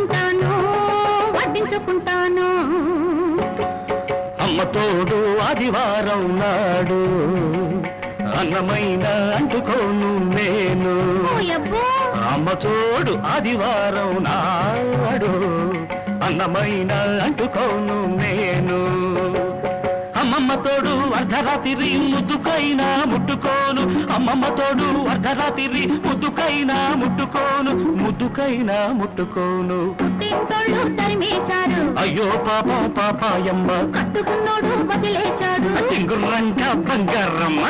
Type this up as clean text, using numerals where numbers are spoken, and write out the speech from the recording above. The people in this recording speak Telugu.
వడ్డించుకుంటాను వడ్డించుకుంటాను. అమ్మ తోడు ఆదివారం నాడు అన్నమైన అంటుకోను నేను. అమ్మ తోడు ఆదివారం నాడు అన్నమైన అంటుకోను నేను. అమ్మమ్మ తోడు అర్ధరాత్రి ముద్దుకైనా ముట్టుకోను. అమ్మమ్మ తోడు అర్ధరాత్రి ముద్దుకైనా ముట్టుకోను. ముద్దుకైనా ముట్టుకోను. తరిమేశారు అయ్యో పాప పాపాయమ్మ కట్టుకున్నోడు వదిలేశాడు. టింగుర్రంట బంగారమ్మ.